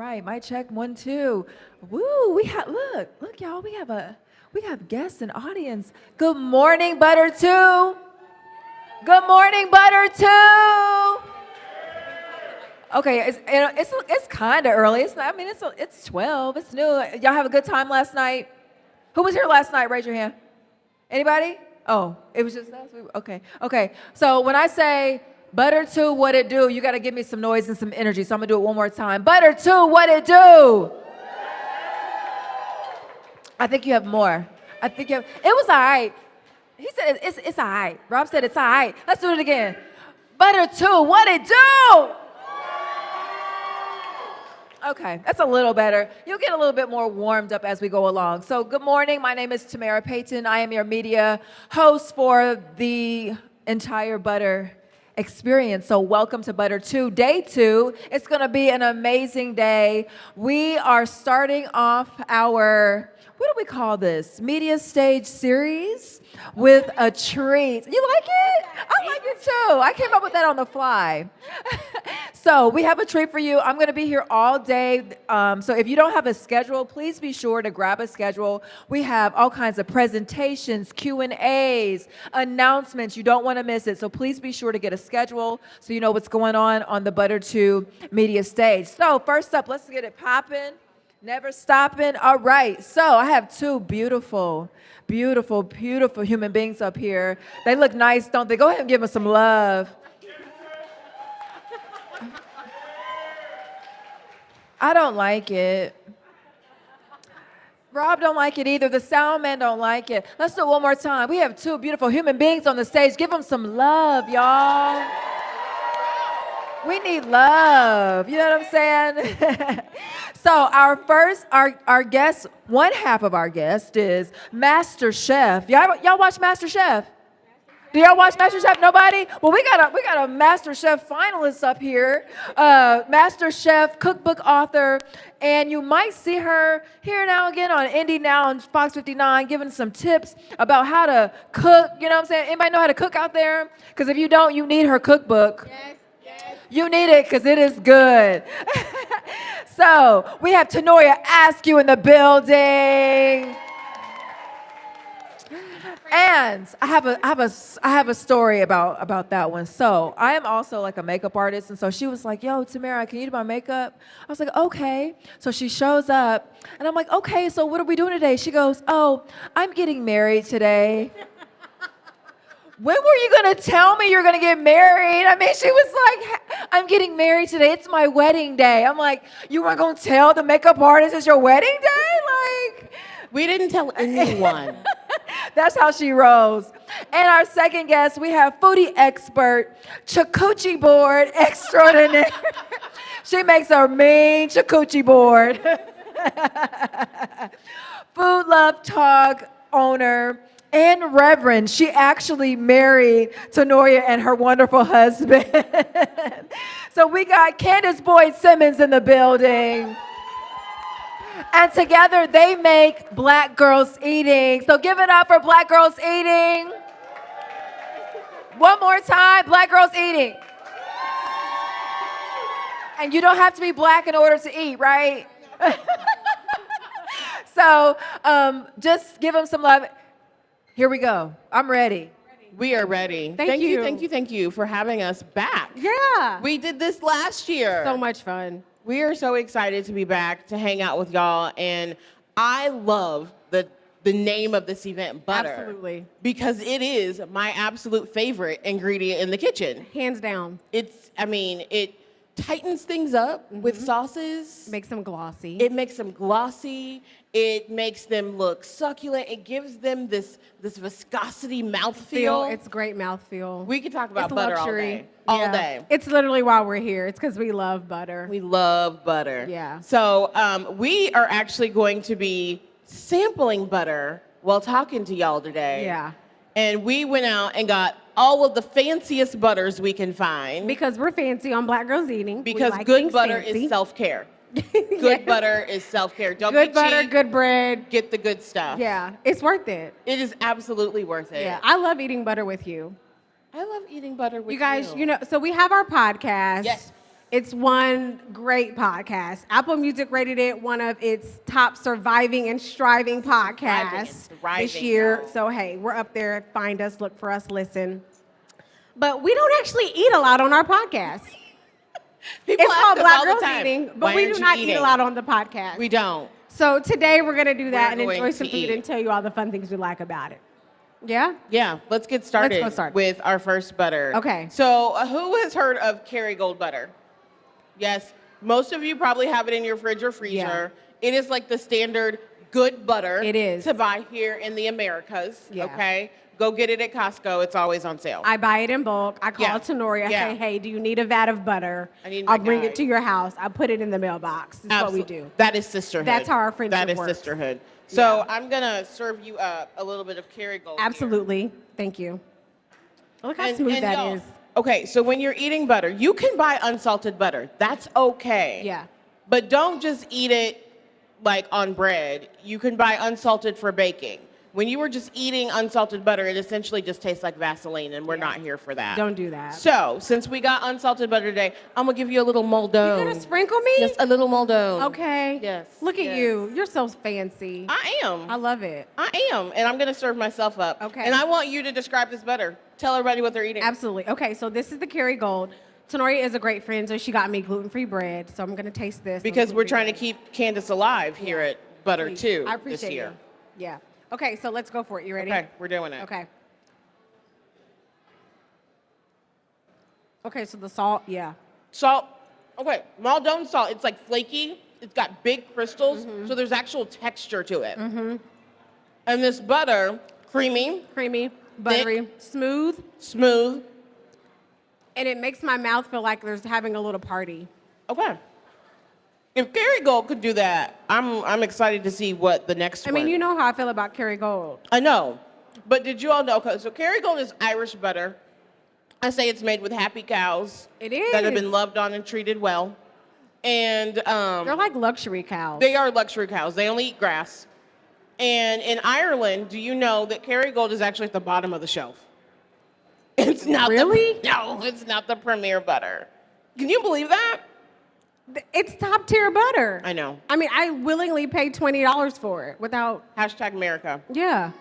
right, mic check 1, 2. Woo, look, y'all, we have guests and audience. Good morning, Butter 2. Good morning, Butter 2. Okay, it's kind of early. It's 12. It's new. Y'all have a good time last night? Who was here last night? Raise your hand. Anybody? Oh, it was just us? Okay. So when I say Butter 2, what it do, you got to give me some noise and some energy. So I'm going to do it one more time. Butter 2, what it do? I think you have more. It was all right. He said it's all right. Rob said it's all right. Let's do it again. Butter 2, what it do? Okay, that's a little better. You'll get a little bit more warmed up as we go along. So good morning. My name is Tamara Payton. I am your media host for the entire Butter experience. So welcome to Butter 2, day 2. It's going to be an amazing day. We are starting off our, what do we call this? Media stage series with a treat. You like it? I like it too. I came up with that on the fly. So we have a treat for you. I'm going to be here all day. So if you don't have a schedule, please be sure to grab a schedule. We have all kinds of presentations, Q&As, announcements. You don't want to miss it. So please be sure to get a schedule so you know what's going on the Butter 2 media stage. So first up, let's get it popping. Never stopping. All right. So I have two beautiful human beings up here. They look nice, don't they? Go ahead and give them some love. I don't like it. Rob don't like it either. The sound man don't like it. Let's do it one more time. We have two beautiful human beings on the stage. Give them some love, y'all. We need love. You know what I'm saying? So our guest, one half of our guest is Master Chef. Y'all watch Master Chef? Do y'all watch Master Chef? Nobody? Well, we got a Master Chef finalist up here, Master Chef, cookbook author, and you might see her here now again on Indy Now on Fox 59 giving some tips about how to cook. You know what I'm saying? Anybody know how to cook out there? Because if you don't, you need her cookbook. Yes. You need it because it is good. So we have Tanoya Askew in the building. And I have a story about that one. So I am also like a makeup artist, and so she was like, "Yo, Tamara, can you do my makeup?" I was like, "Okay." So she shows up, and I'm like, "Okay, so what are we doing today?" She goes, "Oh, I'm getting married today." When were you gonna tell me you're gonna get married? I mean, she was like, "I'm getting married today. It's my wedding day." I'm like, "You weren't gonna tell the makeup artist it's your wedding day?" Like, We didn't tell anyone. that's how she rolls. And our second guest, we have foodie expert, charcuterie board extraordinaire. She makes a mean charcuterie board. Food Love Talk owner and Reverend. She actually married Tanoya and her wonderful husband. So we got Candace Boyd Simmons in the building. And together they make Black Girls Eating. So give it up for Black Girls Eating. One more time, Black Girls Eating. And you don't have to be black in order to eat, right? So just give them some love. Here we go. I'm ready. We are ready. Thank you for having us back. Yeah. We did this last year. So much fun. We are so excited to be back to hang out with y'all, and I love the name of this event, Butter. Absolutely. Because it is my absolute favorite ingredient in the kitchen. Hands down. It tightens things up with sauces. Makes them glossy. It makes them glossy. It makes them look succulent. It gives them this viscosity mouthfeel. It's great mouthfeel. We could talk about It's butter luxury. all Yeah. day. It's literally why we're here. It's because we love butter. We love butter. Yeah. So we are actually going to be sampling butter while talking to y'all today. Yeah. And we went out and got all of the fanciest butters we can find. Because we're fancy on Black Girls Eating. We Because like good things butter fancy. is self-care. Good Yes. butter is self-care. Don't Good be butter, cheap. good bread. Get the good stuff. Yeah. It's worth it. It is absolutely worth it. Yeah. I love eating butter with you. I love eating butter with You guys, so we have our podcast. Yes. It's one great podcast. Apple Music rated it one of its top surviving and striving podcasts thriving, this year. y'all. So, hey, we're up there. Find us, look for us, listen. But we don't actually eat a lot on our podcast. People It's ask called us Black all the Girls time, Eating, but "Why we aren't do you not eat eating?" a lot on the podcast. We don't. So today we're going to do that We're and enjoy going some to food eat. and tell you all the fun things we like about it. Yeah? Yeah, let's get started, go start. with our first butter. Okay. So, who has heard of Kerrygold butter? Yes, most of you probably have it in your fridge or freezer. It is like the standard good butter. It is. To buy here in the Americas. Yeah. Okay, go get it at Costco. It's always on sale. I buy it in bulk. I call Yeah. Tenoria. I Yeah. say, hey, do you need a vat of butter? I need my I'll bring guy. it to your house. I put it in the mailbox. That's what we Absol- do. That is sisterhood. That's how our friendship That is works. sisterhood. So Yeah. I'm gonna serve you up a little bit of Kerrygold. here. Absolutely. Thank you. Look how And- smooth and that y'all- is. Okay, so when you're eating butter, you can buy unsalted butter. That's okay. Yeah. But don't just eat it like on bread. You can buy unsalted for baking. When you were just eating unsalted butter, it essentially just tastes like Vaseline, and we're not here for that. Don't do that. So, since we got unsalted butter today, I'm gonna give you a little Muldoon. You're going to sprinkle me? Just a little Muldoon. Okay. Yes, Look at yes. you. You're so fancy. I am. I love it. I am, and I'm gonna serve myself up. Okay. And I want you to describe this butter. Tell everybody what they're eating. Absolutely. Okay, so this is the Kerrygold. Tenoria is a great friend, so she got me gluten-free bread. So I'm going to taste this. Because we're gluten-free trying to bread. keep Candace alive here at Butter Please. 2 I this appreciate year. you. Yeah. Okay, so let's go for it. You ready? Okay, we're doing it. Okay. Okay, so the salt, yeah. Salt. Okay, Muldoon salt. It's like flaky. It's got big crystals, so there's actual texture to it. And this butter, creamy, Creamy, buttery, smooth, smooth. and it makes my mouth feel like there's having a little party. Okay. If Kerrygold could do that, I'm excited to see what the next I one. mean, you know how I feel about Kerrygold. I know. But did you all know? Okay, so Kerrygold is Irish butter. I say it's made with happy cows. It That have is. been loved on and treated well. And They're like luxury cows. they are luxury cows. They only eat grass. And in Ireland, do you know that Kerrygold is actually at the bottom of the shelf? It's not Really? No, it's not the premier butter. Can you believe that? It's top tier butter. I know. I mean, I willingly paid $20 for it without, Hashtag America. yeah.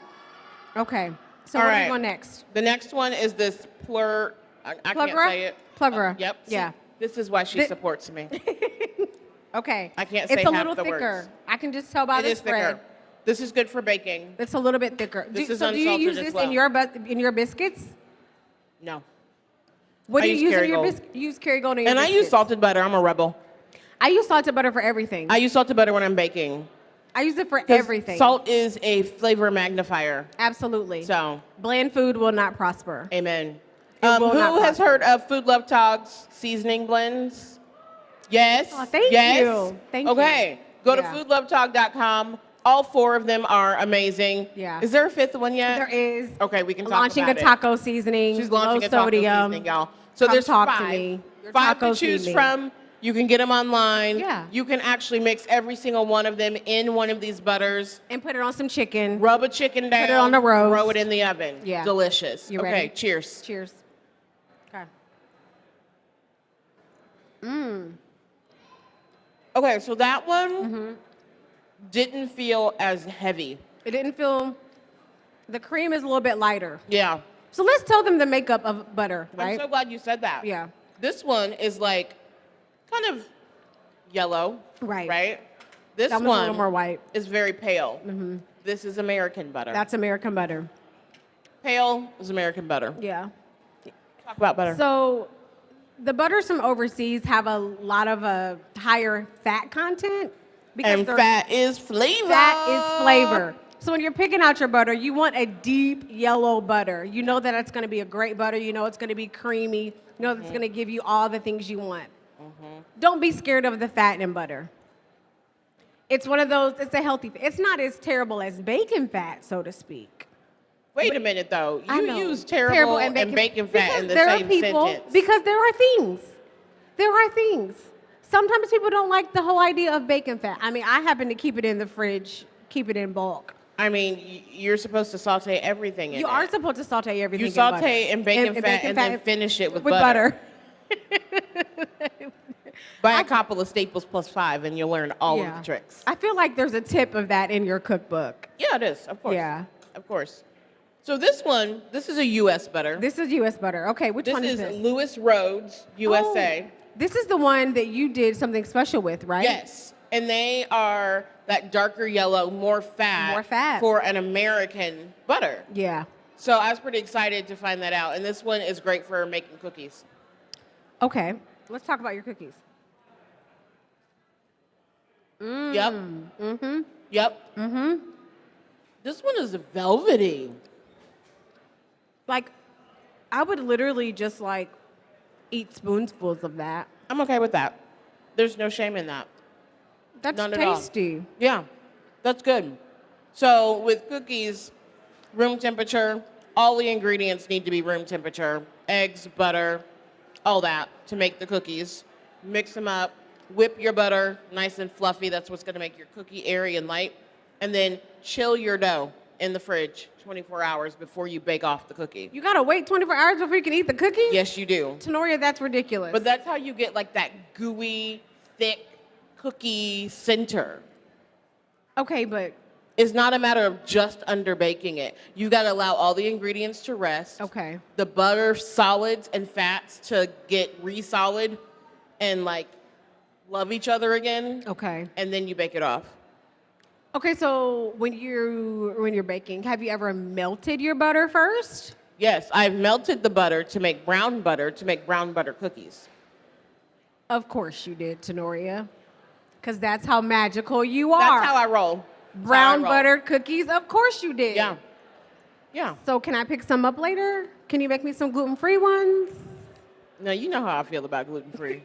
Okay, so All what right. do you want next? The next one is this I can't Plugra? say it. Plugra. Yep. See, Yeah. this is why she Thi- supports me. Okay. I can't It's say a half little the thicker. words. I can just tell by It the is spread. thicker. This is good for baking. It's a little bit thicker. This is so do you unsalted use as this well. in your biscuits? No. What I do you use use in your Kerrygold. biscuits? You use Kerrygold in your And I biscuits. use salted butter. I'm a rebel. I use salted butter for everything. I use salted butter when I'm baking. I use it for 'Cause everything. Salt is a flavor magnifier. Absolutely. So, Bland food will not prosper. amen. It will not Who has prosper. heard of Food Love Talks seasoning blends? Yes. Oh, thank yes? you. Thank you. Okay. Go to Yeah. foodlovetalk.com. All 4 of them are amazing. Yeah. Is there a 5th one yet? There is. Okay, we can talk Launching about a it. taco seasoning. She's launching low a taco sodium. seasoning, y'all. So Come there's talk 5. to me. Your 5 to taco choose seasoning. from. You can get them online. Yeah. You can actually mix every single one of them in one of these butters. And put it on some chicken. Rub a chicken down. it on the roast. Throw it in the oven. Yeah. Delicious. You okay, ready? cheers. Cheers. Okay. Okay, so that one Mm-hmm. didn't feel as heavy. It didn't feel. The cream is a little bit lighter. Yeah. So let's tell them the makeup of butter, right? I'm so glad you said that. Yeah. This one is like kind of yellow. Right. Right? This That one's one a little more white. is very pale. This is American butter. That's American butter. Pale is American butter. Yeah. Talk about butter. So the butters from overseas have a lot of higher fat content and they're- fat is flavor. Fat is flavor. So when you're picking out your butter, you want a deep yellow butter. You know that it's going to be a great butter. You know it's going to be creamy. You know it's going to give you all the things you want. Don't be scared of the fat in butter. It's one of those, it's a healthy, it's not as terrible as bacon fat, so to speak. Wait a minute, though. I You know. use terrible and bacon fat in the there same are people, sentence. Because there are things. There are things. Sometimes people don't like the whole idea of bacon fat. I mean, I happen to keep it in the fridge, keep it in bulk. I mean, you're supposed to saute everything in You it. are supposed to saute everything You in butter. saute in bacon fat and then finish it with butter. Buy a couple of Staples Plus 5 and you'll learn all of the tricks. I feel like there's a tip of that in your cookbook. Yeah, it is, of course. Yeah. Of course. So this is a U.S. butter. This is U.S. butter. Okay, which This one is is this? Lewis Rhodes, USA. Oh, this is the one that you did something special with, right? Yes. And they are that darker yellow, more fat. More fat. For an American butter. Yeah. So I was pretty excited to find that out. And this one is great for making cookies. Okay, let's talk about your cookies. Yep. Mm-hmm. Yep. Mm-hmm. This one is velvety. Like, I would literally just like eat spoonfuls of that. I'm okay with that. There's no shame in that. That's None at all. tasty. Yeah, that's good. So with cookies, room temperature, all the ingredients need to be room temperature. Eggs, butter, all that to make the cookies. Mix them up, whip your butter nice and fluffy. That's what's gonna make your cookie airy and light. And then chill your dough in the fridge 24 hours before you bake off the cookie. You gotta wait 24 hours before you can eat the cookies? Yes, you do. Tenoria, that's ridiculous. But that's how you get like that gooey, thick cookie center. Okay, but It's not a matter of just under baking it. You got to allow all the ingredients to rest. okay. The butter solids and fats to get re-solid and like love each other again. Okay. And then you bake it off. Okay, so when you're baking, have you ever melted your butter first? Yes, I've melted the butter to make brown butter cookies. Of course you did, Tenoria. Because that's how magical you are. That's how I roll. Brown That's how I roll. butter cookies, of course you did. Yeah. Yeah. So can I pick some up later? Can you make me some gluten-free ones? No, you know how I feel about gluten-free.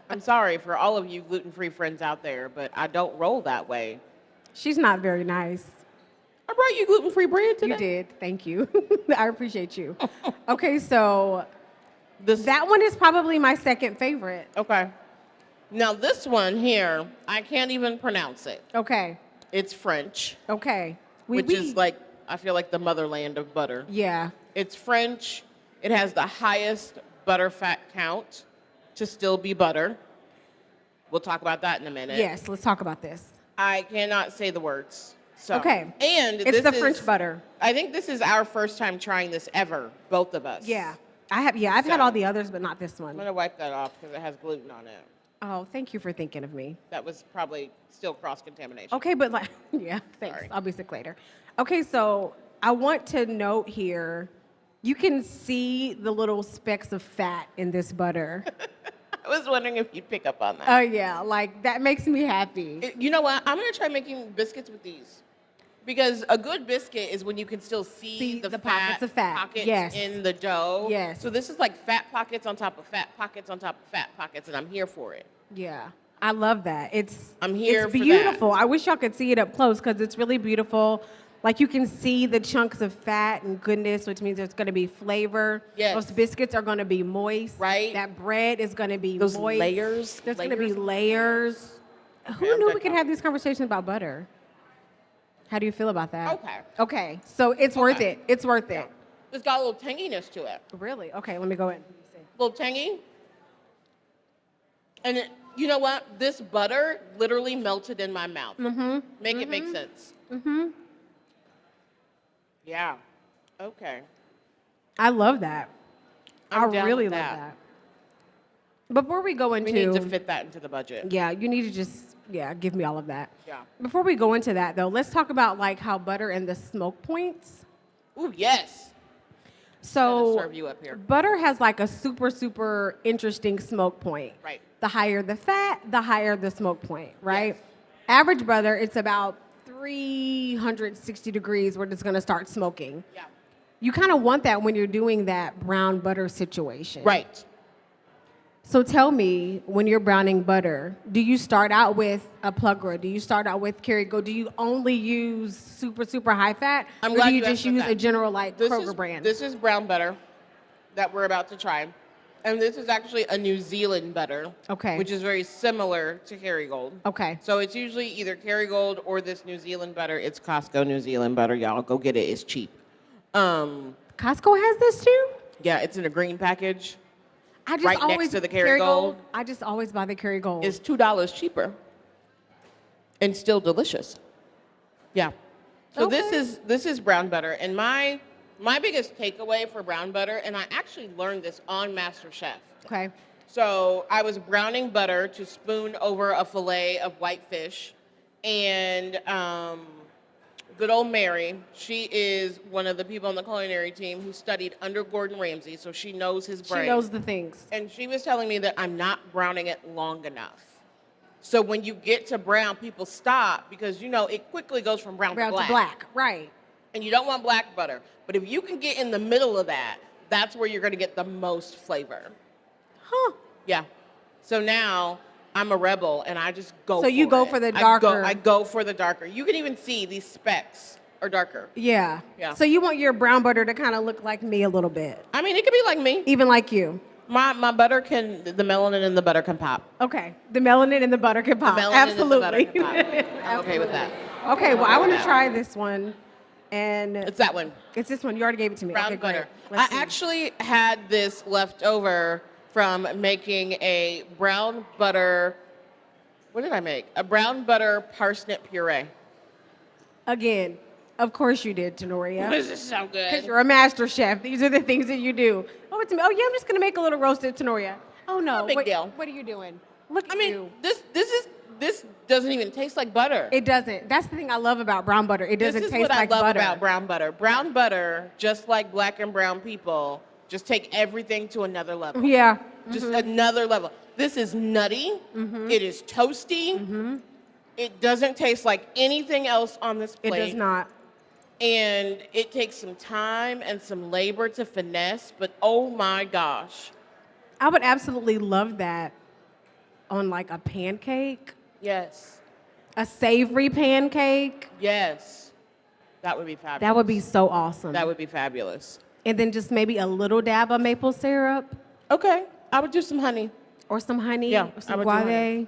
I'm sorry for all of you gluten-free friends out there, but I don't roll that way. She's not very nice. I brought you gluten-free bread today. You did. Thank you. I appreciate you. Okay, so This, that one is probably my second favorite. okay. Now this one here, I can't even pronounce it. Okay. It's French, Okay. which is like, I feel like the motherland of butter. Yeah. It's French. It has the highest butter fat count to still be butter. We'll talk about that in a minute. Yes, let's talk about this. I cannot say the words. So, Okay. And It's this the is- French butter. I think this is our first time trying this ever, both of us. Yeah. I've had So- all the others, but not this I'm one. gonna wipe that off because it has gluten on it. Oh, thank you for thinking of me. That was probably still cross-contamination. Okay, but like, yeah, thanks. Sorry. I'll be sick later. Okay, so I want to note here, you can see the little specks of fat in this butter. I was wondering if you'd pick up on that. Oh yeah, like that makes me happy. You know what? I'm gonna try making biscuits with these. Because a good biscuit is when you can still see, See the the pockets of fat. pockets Yes. in the dough. Yes. So this is like fat pockets on top of fat pockets on top of fat pockets, and I'm here for it. Yeah, I love that. I'm here It's for that. beautiful. I wish y'all could see it up close because it's really beautiful. Like you can see the chunks of fat and goodness, which means there's going to be flavor. Yes. Those biscuits are going to be moist. Right. That bread is going to be Those moist. layers. There's going to be layers. layers. Who I'm knew good we could now. have these conversations about butter? How do you feel about that? Okay. Okay. So it's worth Okay. it. It's worth it. It's got a little tanginess to it. Really? Okay. Let me go in. Let me see. A little tangy. And you know what? This butter literally melted in my mouth. Mm-hmm. Make it make sense. Mm-hmm. Yeah. Okay. I love that. I'm I down really with love that. that. Before we go into We need to fit that into the budget. yeah, you need to just give me all of that. Yeah. Before we go into that though, let's talk about like how butter and the smoke points. Ooh, yes. So Serve you up here. butter has like a super interesting smoke point. Right. The higher the fat, the higher the smoke point, right? Yes. Average butter, it's about 360 degrees where it's going to start smoking. Yeah. You kind of want that when you're doing that brown butter situation. Right. So tell me, when you're browning butter, do you start out with a Plugra? Do you start out with Kerrygold? Do you only use super high fat? I'm or glad do you you just asked about use that. a general like This Kroger is, brand? This is brown butter that we're about to try. And this is actually a New Zealand butter. Okay. Which is very similar to Kerrygold. Okay. So it's usually either Kerrygold or this New Zealand butter. It's Costco New Zealand butter, y'all. Go get it. It's cheap. Costco has this too? Yeah, it's in a green package. I just right always next to the Kerrygold, I just always buy the Kerrygold. is $2 cheaper and still delicious. Yeah. So Okay. this is brown butter, and my biggest takeaway for brown butter, and I actually learned this on MasterChef. Okay. So I was browning butter to spoon over a fillet of whitefish, and good old Mary, she is one of the people on the culinary team who studied under Gordon Ramsay, so she knows his brain. She knows the things. And she was telling me that I'm not browning it long enough. So when you get to brown, people stop because, you know, it quickly goes from brown Brown to black. to black. Right. And you don't want black butter. But if you can get in the middle of that, that's where you're going to get the most flavor. Huh. Yeah. So now I'm a rebel and I just go So for you go it. for the darker. I go for the darker. You can even see these specks are darker. Yeah. Yeah. So you want your brown butter to kind of look like me a little bit, I mean, it could be like me. even like you. My butter can, the melanin in the butter can pop. Okay. The melanin and the butter can pop. Melanin Absolutely. in the butter can pop. I'm okay with that. Okay. Well, I want to Yeah. try this one, and It's that one. it's this one. You already gave it to me. Brown okay, great. butter. Let's I see. actually had this left over from making a brown butter. What did I make? A brown butter parsnip puree. Again, of course you did, Tenoria. This is so Because good. you're a master chef. These are the things that you do. Oh, it's me. Oh, yeah, I'm just going to make a little roasted Tenoria. Oh, no. No big deal. What are you doing? Look at I mean, you. this doesn't even taste like butter. It doesn't. That's the thing I love about brown butter. It doesn't This is taste what like I love butter. about brown butter. Brown butter, just like black and brown people, just take everything to another level. Yeah. Just another level. This is nutty. It is toasty. It doesn't taste like anything else on this It plate. does not. And it takes some time and some labor to finesse, but oh my gosh. I would absolutely love that on like a pancake, Yes. a savory pancake. Yes. That would be fabulous. That would be so awesome. That would be fabulous. And then just maybe a little dab of maple syrup Okay. I would do some honey. or some honey Yeah, or I some would do honey. guave.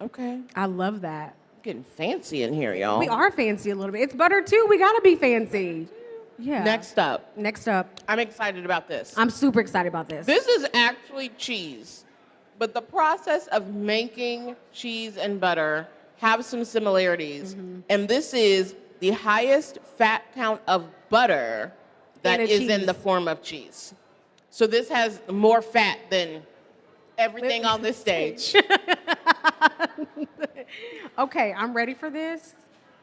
Okay. I love that. Getting fancy in here, y'all. We are fancy a little bit. It's butter too. We gotta be fancy. Yeah. Next up, Next up, I'm excited about this. I'm super excited about this. This is actually cheese, but the process of making cheese and butter have some similarities. And this is the highest fat count of butter that In a is in cheese. the form of cheese. So this has more fat than everything on this stage. Okay, I'm ready for this,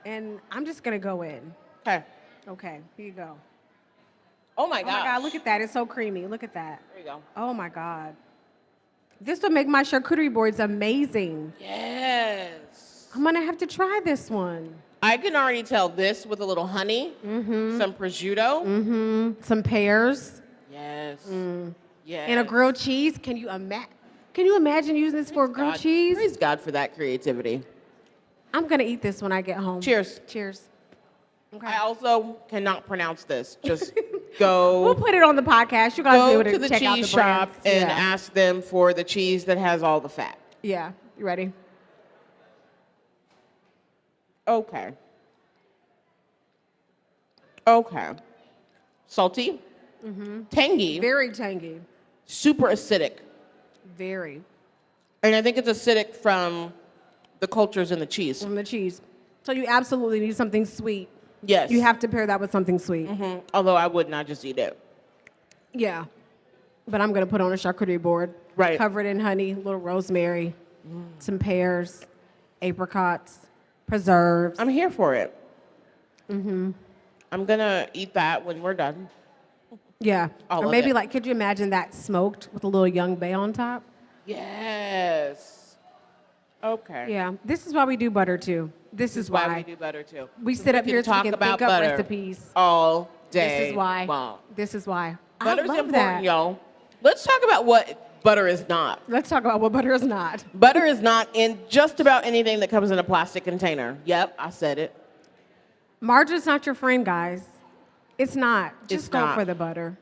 and I'm just gonna go in. Okay. Okay, here you go. Oh my Oh gosh. my God, look at that. It's so creamy. Look at that. There you go. Oh my God. This would make my charcuterie boards amazing. Yes. I'm gonna have to try this one. I can already tell this with a little honey, some prosciutto. Some pears Yes. Yes. and a grilled cheese. Can you imagine using this for a grilled God. cheese? Praise God for that creativity. I'm gonna eat this when I get home. Cheers. Cheers. Okay. I also cannot pronounce this. Just go We'll put it on the podcast. You guys will go be able to to the check out cheese the shop brands. and yeah. ask them for the cheese that has all the fat. Yeah. You ready? Okay. Okay. Salty, tangy, Very tangy. super acidic. Very. And I think it's acidic from the cultures in the cheese. From the cheese. So you absolutely need something sweet. Yes. You have to pair that with something sweet. Although I would not just eat it. Yeah. But I'm gonna put on a charcuterie board. Right. Cover it in honey, a little rosemary, some pears, apricots, preserves. I'm here for it. I'm gonna eat that when we're done. Yeah. All or of maybe it. like, could you imagine that smoked with a little young bay on top? Yes. Okay. Yeah. This is why we do butter too. This is Why why. we do butter too. We So sit up can here so talk we can about think up butter recipes. all day. This is why. long. This is why. Butter's I love important, that. y'all. Let's talk about what butter is not. Let's talk about what butter is not. Butter is not in just about anything that comes in a plastic container. Yep, I said it. Margarine's not your friend, guys. It's not. Just It's go not. for the butter.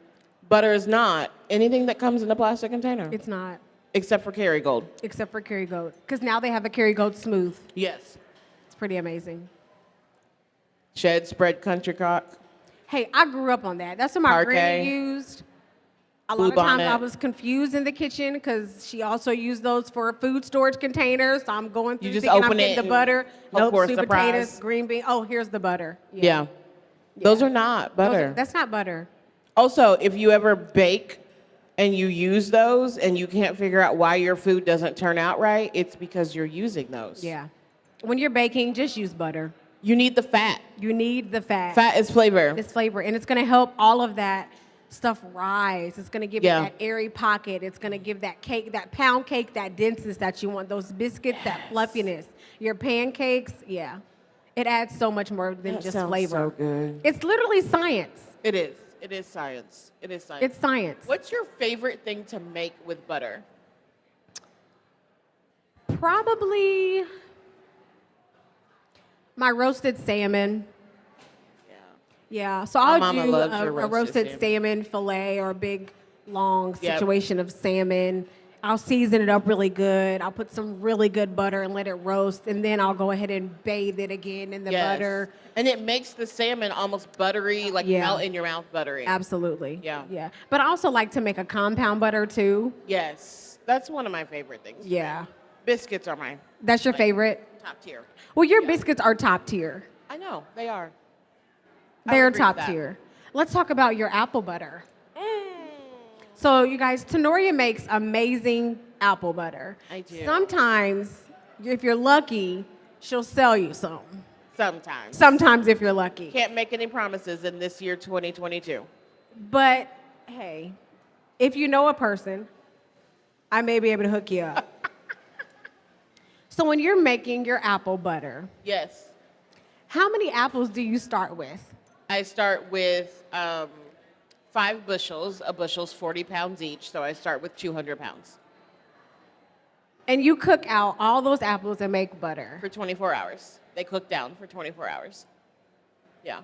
Butter is not anything that comes in a plastic container, It's not. except for Kerrygold. Except for Kerrygold. Because now they have a Kerrygold Smooth. Yes. It's pretty amazing. Shed spread country cock. Hey, I grew up on that. That's what my Parquet. granny used. A lot of times I Bluebonnet. was confused in the kitchen because she also used those for food storage containers. So I'm going through just thinking I'm open getting it the and butter. hope Nope, for a sweet surprise. potatoes, green bean. Oh, here's the butter. Yeah. Those are not Those butter. that's not butter. Also, if you ever bake and you use those and you can't figure out why your food doesn't turn out right, it's because you're using those. Yeah. When you're baking, just use butter. You need the fat. You need the fat. Fat is flavor. It's flavor, and it's going to help all of that stuff rise. It's going to give Yeah. it that airy pocket. It's going to give that cake, that pound cake, that denseness that you want. Those biscuits, that fluffiness. Your pancakes, yeah. It adds so much more than That just sounds flavor. so good. It's literally science. It is. It is science. It is science. It's science. What's your favorite thing to make with butter? Probably my roasted salmon. Yeah. Yeah, so My I'll mama do loves a her roasted roasted salmon fillet or a big, long Yep. situation of salmon. I'll season it up really good. I'll put some really good butter and let it roast, and then I'll go ahead and bathe it again in the Yes. butter. And it makes the salmon almost buttery, like Yeah. melt in your mouth buttery. Absolutely. Yeah. Yeah. But I also like to make a compound butter too. Yes. That's one of my favorite things. Yeah. Biscuits are my That's your favorite? top tier. Well, your biscuits are top tier. I know, they are. I They're agree with top that. tier. Let's talk about your apple butter. So, you guys, Tenoria makes amazing apple butter. I do. Sometimes, if you're lucky, she'll sell you some. Sometimes. Sometimes, if you're lucky. Can't make any promises in this year 2022. But hey, if you know a person, I may be able to hook you up. So, when you're making your apple butter, Yes. how many apples do you start with? I start with 5 bushels. A bushel's 40 pounds each, so I start with 200 pounds And you cook out all those apples and make butter. for 24 hours. They cook down for 24 hours. Yeah.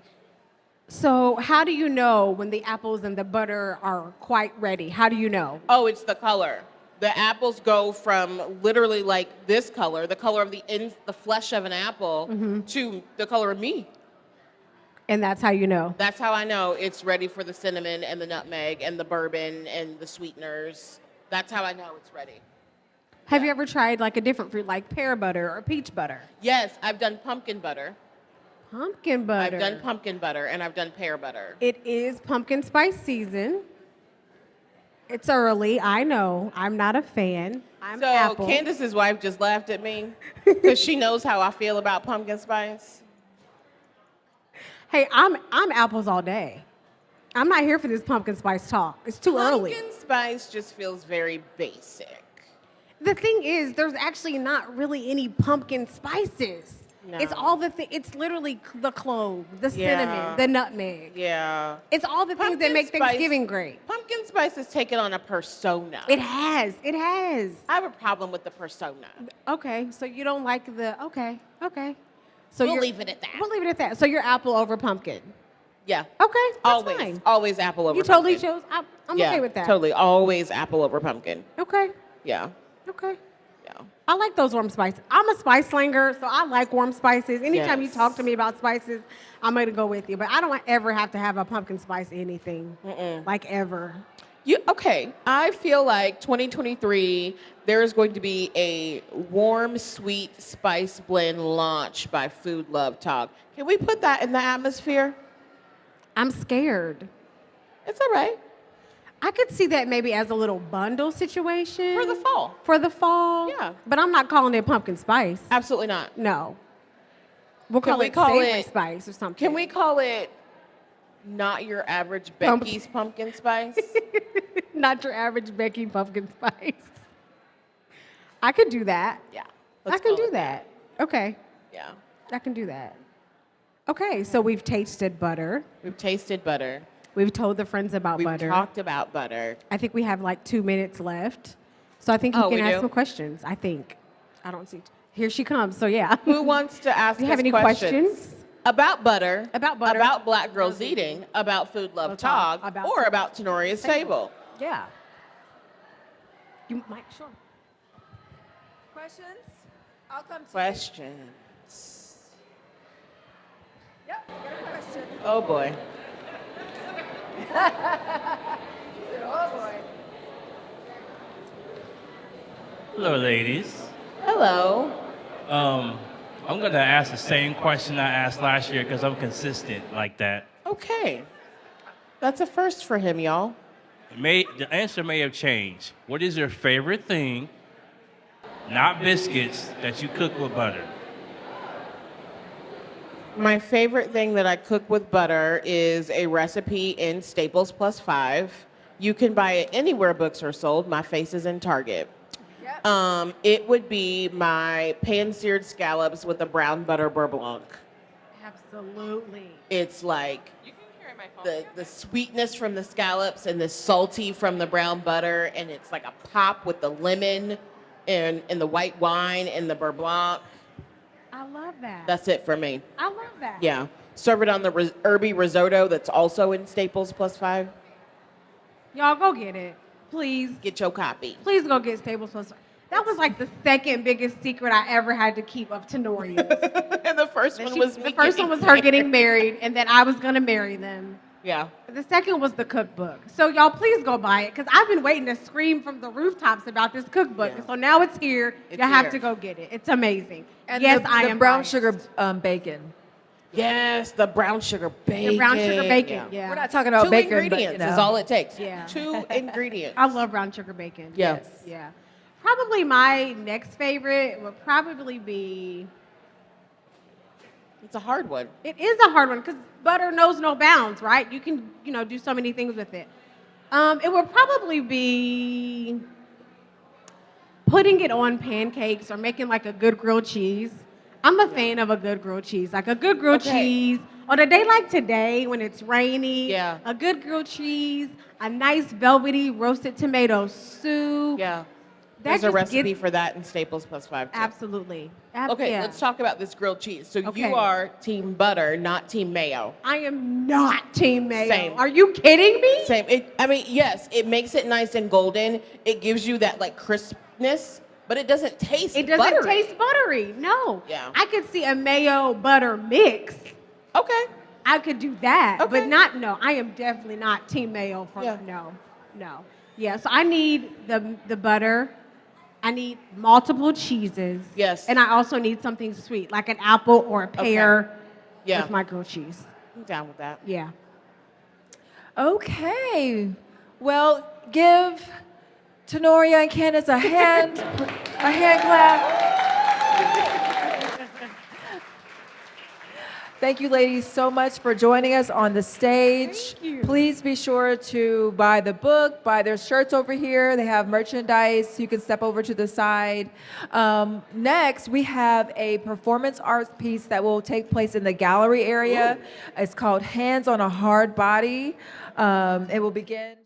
So, how do you know when the apples and the butter are quite ready? How do you know? Oh, it's the color. The apples go from literally like this color, the color of the flesh of an apple, to the color of me. And that's how you know. That's how I know it's ready for the cinnamon and the nutmeg and the bourbon and the sweeteners. That's how I know it's ready. Have you ever tried like a different fruit, like pear butter or peach butter? Yes, I've done pumpkin butter. Pumpkin butter. I've done pumpkin butter and I've done pear butter. It is pumpkin spice season. It's early. I know. I'm not a fan. I'm So apple. Candace's wife just laughed at me because she knows how I feel about pumpkin spice. Hey, I'm apples all day. I'm not here for this pumpkin spice talk. It's too early. Pumpkin spice just feels very basic. The thing is, there's actually not really any pumpkin spices. It's No. all it's literally the clove, the Yeah. cinnamon, the nutmeg. Yeah. It's all the things that Pumpkin make spice- Thanksgiving great. Pumpkin spice has taken on a persona. It has. It has. I have a problem with the persona. Okay, so you don't like the okay. So We'll you're- leave it at that. We'll leave it at that. So you're apple over pumpkin. Yeah. Okay, that's Always. fine. Always apple over You totally pumpkin. chose. I'm Yeah, okay with that. Totally. Always apple over pumpkin. Okay. Yeah. Okay. Yeah. I like those warm spices. I'm a spice slinger, so I like warm spices. Anytime you Yes. talk to me about spices, I'm going to go with you. But I don't ever have to have a pumpkin spice anything, like ever. Okay. I feel like 2023, there is going to be a warm, sweet spice blend launch by Food Love Talk. Can we put that in the atmosphere? I'm scared. It's all right. I could see that maybe as a little bundle situation. For the fall. For the fall? Yeah. But I'm not calling it pumpkin spice. Absolutely not. No. We'll Can call we it call savory it- spice or something. Can we call it not your average Pump- Becky's pumpkin spice? Not your average Becky pumpkin spice. I could do that. Yeah. I let's can call do it that. Okay. Yeah. I can do that. Okay, so we've tasted butter. We've tasted butter. We've told the friends about We've butter. talked about butter. I think we have like 2 minutes left. So I think you Oh, can we ask do? some questions. I think. I don't see. Here she comes. So yeah. Who wants to ask Do you have us any questions? About butter, About butter. about Black Girls Eating, about Food Love Talk, Talk, about or Food about Tenoria's Table. Yeah. You might sure. Questions? I'll come to you. Questions. Yep, got a question. Oh boy. Oh Hello, ladies. Hello. I'm going to ask the same question I asked last year because I'm consistent like that. Okay. That's a first for him, y'all. The answer may have changed. What is your favorite thing, not biscuits, that you cook with butter? My favorite thing that I cook with butter is a recipe in Staples Plus 5. You can buy it anywhere books are sold. My face is in Target. It would be my pan-seared scallops with a brown butter beurre blanc. Absolutely. It's like the sweetness from the scallops and the salty from the brown butter, and it's like a pop with the lemon and the white wine and the beurre blanc. I love that. That's it for me. I love that. Yeah. Serve it on the herby risotto that's also in Staples Plus 5. Y'all go get it. Please. Get your copy. Please go get Staples Plus. That was like the second biggest secret I ever had to keep of Tenoria's. And the first one was me the first one was her getting married, and then I was gonna marry them. Yeah. The second was the cookbook. So y'all, please go buy it because I've been waiting to scream from the rooftops about this cookbook. Yeah. So now it's here. It's you have here. to go get it. It's amazing. And yes, the I am brown biased. sugar bacon. Yes, the brown sugar bacon. The brown sugar bacon. Yeah. We're not talking about Two bacon, ingredients but, you know. is all it takes. Yeah. 2 ingredients. I love brown sugar bacon. Yeah. Yes. Yeah. Probably my next favorite would probably be. It's a hard one. It is a hard one because butter knows no bounds, right? You can, do so many things with it. It would probably be putting it on pancakes or making like a good grilled cheese. I'm a fan of a good grilled cheese. Like a good grilled Okay. cheese on a day like today when it's rainy. Yeah. A good grilled cheese, a nice velvety roasted tomato soup. Yeah. That There's a just recipe gets- for that in Staples Plus 5 too. Absolutely. Okay, Yeah. let's talk about this grilled cheese. So Okay. you are team butter, not team mayo. I am not team mayo. Same. Are you kidding me? Same. Yes, it makes it nice and golden. It gives you that like crispness, but it doesn't taste It doesn't buttery. taste buttery. No. Yeah. I could see a mayo butter mix. Okay. I could do that, Okay. but not. No, I am definitely not team mayo. Yeah. No. Yeah. So I need the butter. I need multiple cheeses. Yes. And I also need something sweet, like an apple or a pear Yeah. with my grilled cheese. I'm down with that. Yeah. Okay. Well, give Tenoria and Candace a hand clap. Thank you, ladies, so much for joining us on the stage. Thank you. Please be sure to buy the book, buy their shirts over here. They have merchandise. You can step over to the side. Next, we have a performance arts piece that will take place in the gallery area. It's called Hands on a Hard Body. It will begin.